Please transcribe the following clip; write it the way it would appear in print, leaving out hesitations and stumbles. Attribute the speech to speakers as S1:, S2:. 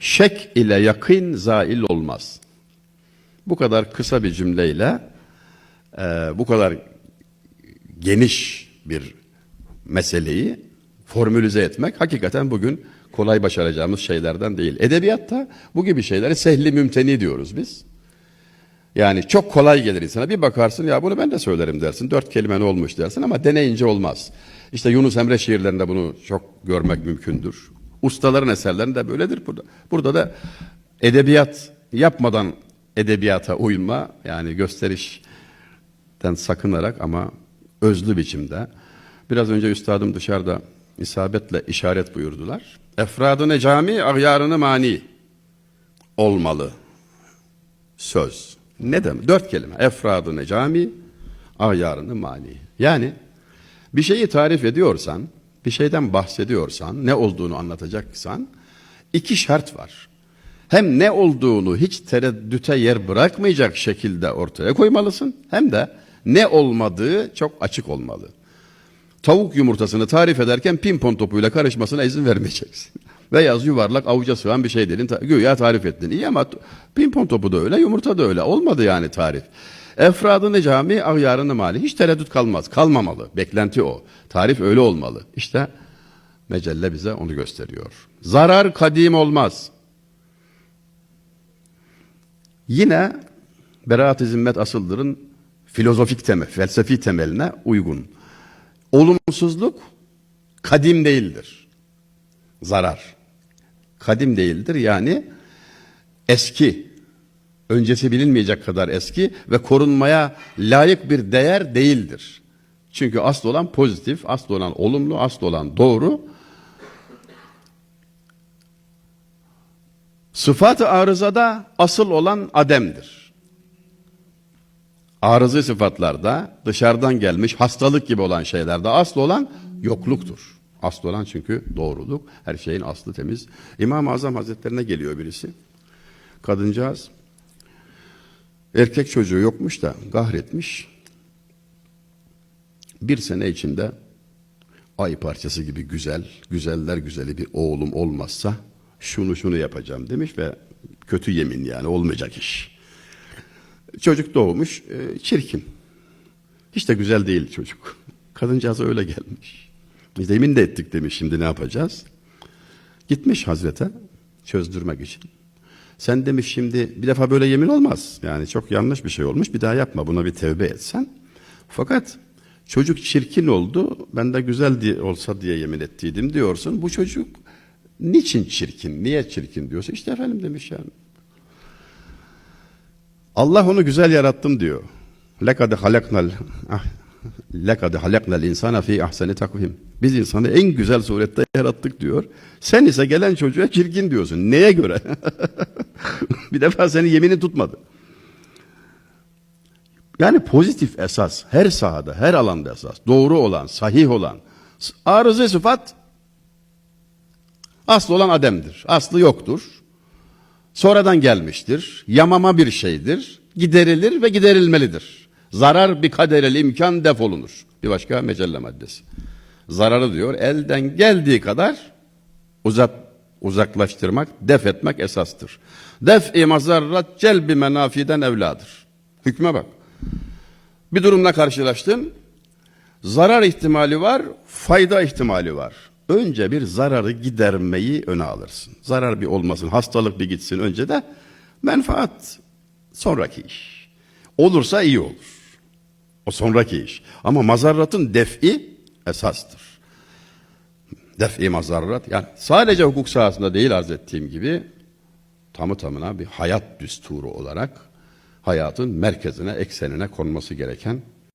S1: Şek ile yakîn zail olmaz. Bu kadar kısa bir cümleyle bu kadar geniş bir meseleyi formülize etmek hakikaten bugün kolay başaracağımız şeylerden değil. Edebiyatta bu gibi şeyleri sehli mümteni diyoruz biz. Yani çok kolay gelir insana. Bir bakarsın ya bunu ben de söylerim dersin. 4 kelime ne olmuş dersin ama deneyince olmaz. İşte Yunus Emre şiirlerinde bunu çok görmek mümkündür. Ustaların eserlerinde böyledir burada. Burada da edebiyat yapmadan edebiyata uyma, yani gösterişten sakınarak ama özlü biçimde. Biraz önce üstadım dışarıda isabetle işaret buyurdular. Efradını cami, ahyarını mani olmalı. Söz. Ne demek? 4 kelime. Efradını cami, ahyarını mani. Yani bir şeyi tarif ediyorsan, bir şeyden bahsediyorsan, ne olduğunu anlatacaksan 2 şart var. Hem ne olduğunu hiç tereddüte yer bırakmayacak şekilde ortaya koymalısın, hem de ne olmadığı çok açık olmalı. Tavuk yumurtasını tarif ederken pimpon topuyla karışmasına izin vermeyeceksin. Beyaz yuvarlak avuca sığan bir şey dedin, güya tarif ettin. İyi ama pimpon topu da öyle, yumurta da öyle. Olmadı yani tarif. Efradını cami, ahyarını mali. Hiç tereddüt kalmaz, kalmamalı. Beklenti o. Tarif öyle olmalı. İşte mecelle bize onu gösteriyor. Zarar kadim olmaz. Yine beraat-ı zimmet asıldır'ın filozofik temel, felsefi temeline uygun. Olumsuzluk kadim değildir. Zarar kadim değildir, yani eski, öncesi bilinmeyecek kadar eski ve korunmaya layık bir değer değildir. Çünkü asıl olan pozitif, asıl olan olumlu, asıl olan doğru. Sıfat-ı arızada asıl olan ademdir. Arızı sıfatlarda, dışarıdan gelmiş hastalık gibi olan şeylerde asıl olan yokluktur. Asıl olan çünkü doğruluk, her şeyin aslı temiz. İmam-ı Azam Hazretlerine geliyor birisi. Kadıncağız, erkek çocuğu yokmuş da kahretmiş. 1 sene içinde ay parçası gibi güzel, güzeller güzeli bir oğlum olmazsa şunu yapacağım demiş ve kötü yemin, yani olmayacak iş. Çocuk doğmuş, çirkin. Hiç de güzel değil çocuk. Kadıncağıza öyle gelmiş. Biz de yemin de ettik demiş, şimdi ne yapacağız? Gitmiş Hazret'e çözdürmek için. Sen demiş şimdi bir defa böyle yemin olmaz. Yani çok yanlış bir şey olmuş, bir daha yapma, buna bir tevbe etsen. Fakat çocuk çirkin oldu, ben de güzel olsa diye yemin ettiydim diyorsun. Bu çocuk niçin çirkin, niye çirkin diyorsun? İşte efendim demiş yani. Allah onu güzel yarattım diyor. Lekad halaknal insana fi ahseni takvim. Biz insanı en güzel surette yarattık diyor. Sen ise gelen çocuğa çirkin diyorsun. Neye göre? Bir defa senin yeminin tutmadı. Yani pozitif esas her sahada, her alanda esas. Doğru olan, sahih olan. Arızı sıfat aslı olan ademdir. Aslı yoktur. Sonradan gelmiştir. Yamama bir şeydir. Giderilir ve giderilmelidir. Zarar bir kaderel imkan defolunur. Bir başka mecelle maddesi. Zararı diyor elden geldiği kadar uzaklaştırmak, def etmek esastır. Def-i mazarrat celbi menafiden evladır. Hükme bak. Bir durumla karşılaştın. Zarar ihtimali var, fayda ihtimali var. Önce bir zararı gidermeyi öne alırsın. Zarar bir olmasın, hastalık bir gitsin, önce de menfaat sonraki iş. Olursa iyi olur. O sonraki iş. Ama mazarratın def'i esastır. Def'i mazarrat, yani sadece hukuk sahasında değil, arz ettiğim gibi tamı tamına bir hayat düsturu olarak hayatın merkezine, eksenine konması gereken